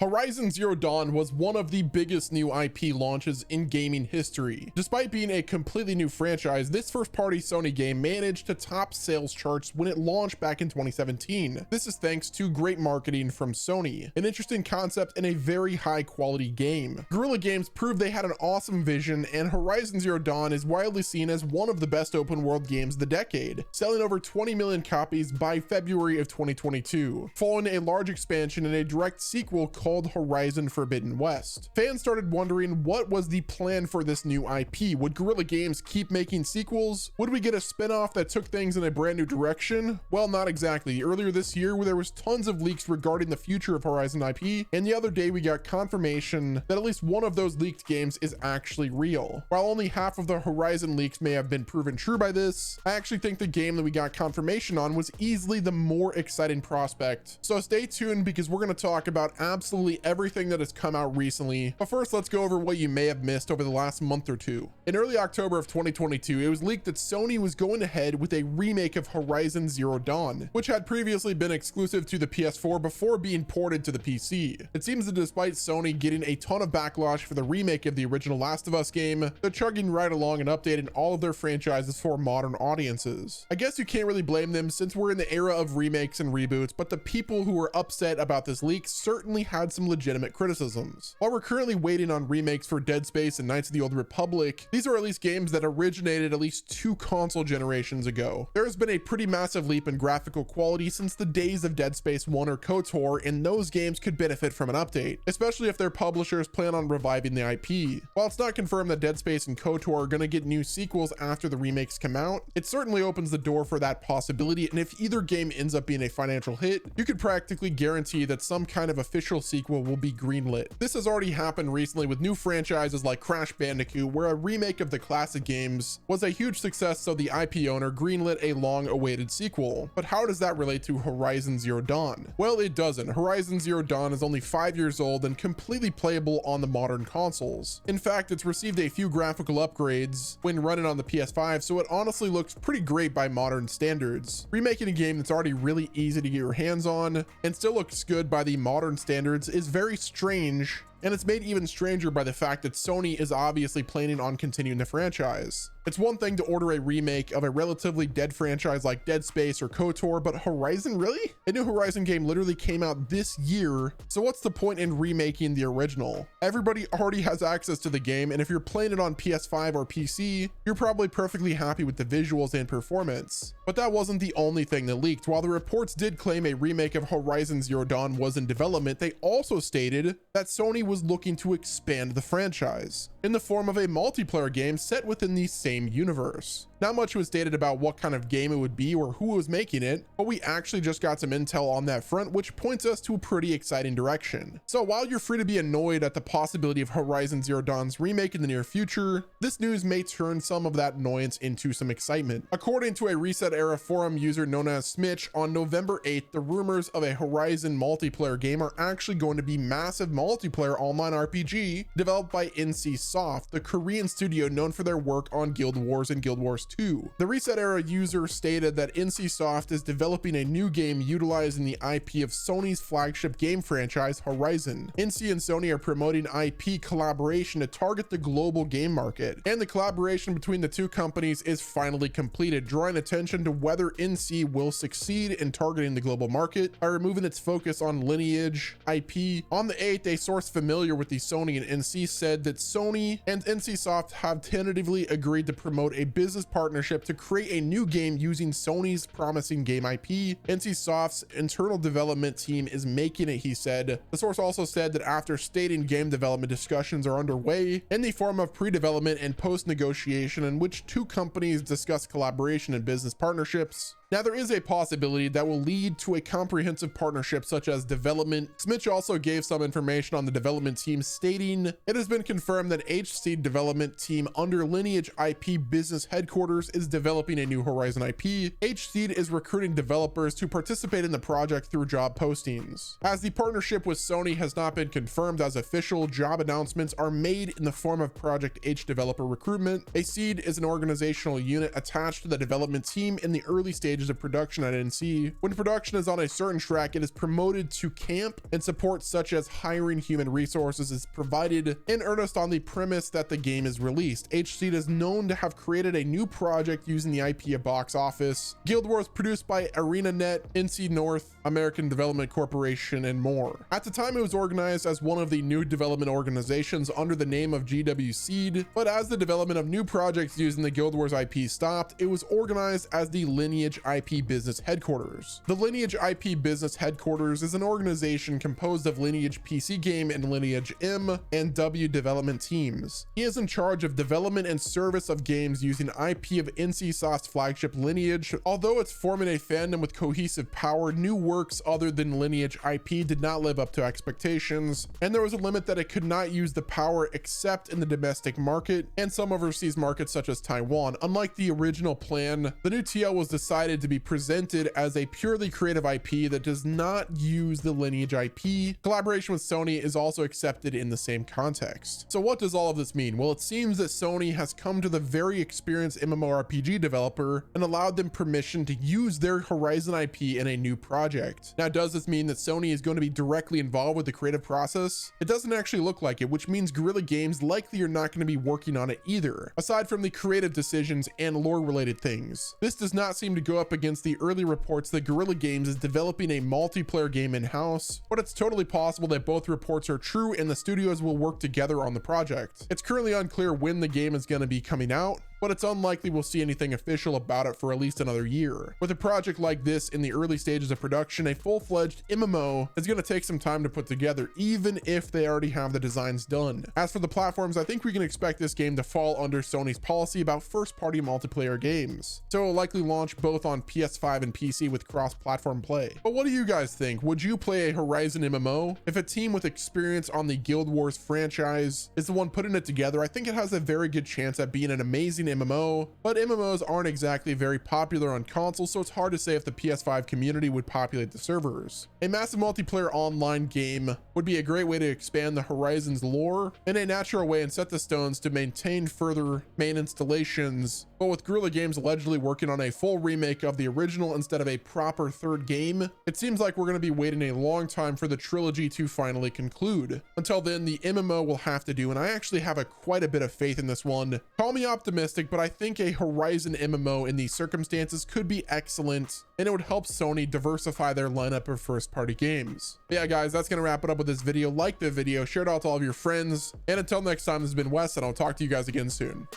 Horizon Zero Dawn was one of the biggest new IP launches in gaming history. Despite being a completely new franchise, this first-party Sony game managed to top sales charts when it launched back in 2017. This is thanks to great marketing from Sony, an interesting concept, and a very high-quality game. Guerrilla Games proved they had an awesome vision, and Horizon Zero Dawn is widely seen as one of the best open-world games of the decade, selling over 20 million copies by February of 2022, following a large expansion and a direct sequel called Horizon Forbidden West. Fans started wondering what was the plan for this new IP. Would Guerrilla Games keep making sequels? Would we get a spin-off that took things in a brand new direction? Well, not exactly. Earlier this year, there was tons of leaks regarding the future of Horizon IP, and the other day we got confirmation that at least one of those leaked games is actually real. While only half of the Horizon leaks may have been proven true by this, I actually think the game that we got confirmation on was easily the more exciting prospect. So stay tuned because we're going to talk about absolutely everything that has come out recently. But first, let's go over what you may have missed over the last month or two. In early October of 2022, it was leaked that Sony was going ahead with a remake of Horizon Zero Dawn, which had previously been exclusive to the PS4 before being ported to the PC. It seems that despite Sony getting a ton of backlash for the remake of the original Last of Us game, they're chugging right along and updating all of their franchises for modern audiences. I guess you can't really blame them since we're in the era of remakes and reboots, but the people who were upset about this leak certainly had some legitimate criticisms. While we're currently waiting on remakes for Dead Space and Knights of the Old Republic, these are at least games that originated at least 2 console generations ago. There has been a pretty massive leap in graphical quality since the days of Dead Space 1 or KOTOR, and those games could benefit from an update, especially if their publishers plan on reviving the IP. While it's not confirmed that Dead Space and KOTOR are going to get new sequels after the remakes come out, it certainly opens the door for that possibility, and if either game ends up being a financial hit, you could practically guarantee that some kind of official sequel will be greenlit. This has already happened recently with new franchises like Crash Bandicoot, where a remake of the classic games was a huge success, so the IP owner greenlit a long-awaited sequel. But how does that relate to Horizon Zero Dawn? Well, it doesn't. Horizon Zero Dawn is only 5 years old and completely playable on the modern consoles. In fact, it's received a few graphical upgrades when running on the PS5, so it honestly looks pretty great by modern standards. Remaking a game that's already really easy to get your hands on and still looks good by the modern standards is very strange, and it's made even stranger by the fact that Sony is obviously planning on continuing the franchise. It's one thing to order a remake of a relatively dead franchise like Dead Space or KOTOR, but Horizon, really? A new Horizon game literally came out this year, so what's the point in remaking the original? Everybody already has access to the game, and if you're playing it on PS5 or PC, you're probably perfectly happy with the visuals and performance. But that wasn't the only thing that leaked. While the reports did claim a remake of Horizon Zero Dawn was in development, they also stated that Sony was looking to expand the franchise in the form of a multiplayer game set within the same universe. Not much was stated about what kind of game it would be or who was making it, but we actually just got some intel on that front, which points us to a pretty exciting direction. So while you're free to be annoyed at the possibility of Horizon Zero Dawn's remake in the near future, this news may turn some of that annoyance into some excitement. According to a Reset Era forum user known as Smitch, on November 8th, the rumors of a Horizon multiplayer game are actually going to be massive multiplayer online RPG developed by NC Soft, the Korean studio known for their work on Guild Wars and Guild Wars 2. The Reset Era user stated that NC Soft is developing a new game utilizing the IP of Sony's flagship game franchise, Horizon. NC and Sony are promoting IP collaboration to target the global game market, and the collaboration between the two companies is finally completed, drawing attention to whether NC will succeed in targeting the global market by removing its focus on lineage IP. On the 8th, a source familiar with the Sony and NC said that Sony and NC Soft have tentatively agreed to promote a business partnership to create a new game using Sony's promising game IP. NC Soft's internal development team is making it, he said. The source also said that after stating game development discussions are underway in the form of pre-development and post-negotiation in which two companies discuss collaboration and business partnerships. Now, there is a possibility that will lead to a comprehensive partnership such as development. Smitch also gave some information on the development team, stating it has been confirmed that HC development team under Lineage IP business headquarters is developing a new Horizon IP. HC is recruiting developers to participate in the project through job postings. As the partnership with Sony has not been confirmed as official, job announcements are made in the form of Project H developer recruitment. A seed is an organizational unit attached to the development team in the early stages stages of production at NC. When production is on a certain track, it is promoted to camp, and support such as hiring human resources is provided in earnest on the premise that the game is released. HC is known to have created a new project using the IP of Box Office, Guild Wars produced by ArenaNet, NC North, American Development Corporation, and more. At the time, it was organized as one of the new development organizations under the name of GW Seed, but as the development of new projects using the Guild Wars IP stopped, it was organized as the Lineage IP Business Headquarters. The Lineage IP Business Headquarters is an organization composed of Lineage PC Game and Lineage M and W development teams. He is in charge of development and service of games using IP of NCSoft's flagship Lineage. Although it's forming a fandom with cohesive power, new works other than Lineage IP did not live up to expectations, and there was a limit that it could not use the power except in the domestic market and some overseas markets such as Taiwan. Unlike the original plan, the new TL was decided to be presented as a purely creative IP that does not use the Lineage IP. Collaboration with Sony is also accepted in the same context. So what does all of this mean? Well, it seems that Sony has come to the very experienced MMORPG developer and allowed them permission to use their Horizon IP in a new project. Now, does this mean that Sony is going to be directly involved with the creative process? It doesn't actually look like it, which means Guerrilla Games likely are not going to be working on it either, aside from the creative decisions and lore related things. This does not seem to go up against the early reports that Guerrilla Games is developing a multiplayer game in-house, but it's totally possible that both reports are true and the studios will work together on the project. It's currently unclear when the game is going to be coming out, but it's unlikely we'll see anything official about it for at least another year. With a project like this in the early stages of production, a full-fledged MMO is going to take some time to put together, even if they already have the designs done. As for the platforms, I think we can expect this game to fall under Sony's policy about first-party multiplayer games, so it will likely launch both on PS5 and PC with cross-platform play. But what do you guys think? Would you play a Horizon MMO? If a team with experience on the Guild Wars franchise is the one putting it together, I think it has a very good chance at being an amazing MMO, but MMOs aren't exactly very popular on consoles, so it's hard to say if the PS5 community would populate the servers. A massive multiplayer online game would be a great way to expand the Horizon's lore in a natural way and set the stones to maintain further main installations. But with Guerrilla Games allegedly working on a full remake of the original instead of a proper third game, it seems like we're going to be waiting a long time for the trilogy to finally conclude. Until then, the MMO will have to do, and I actually have quite a bit of faith in this one. Call me optimistic, but I think a Horizon MMO in these circumstances could be excellent, and it would help Sony diversify their lineup of first-party games. But yeah, guys, that's going to wrap it up with this video. Like the video, share it out to all of your friends, and until next time, this has been Wes, and I'll talk to you guys again soon.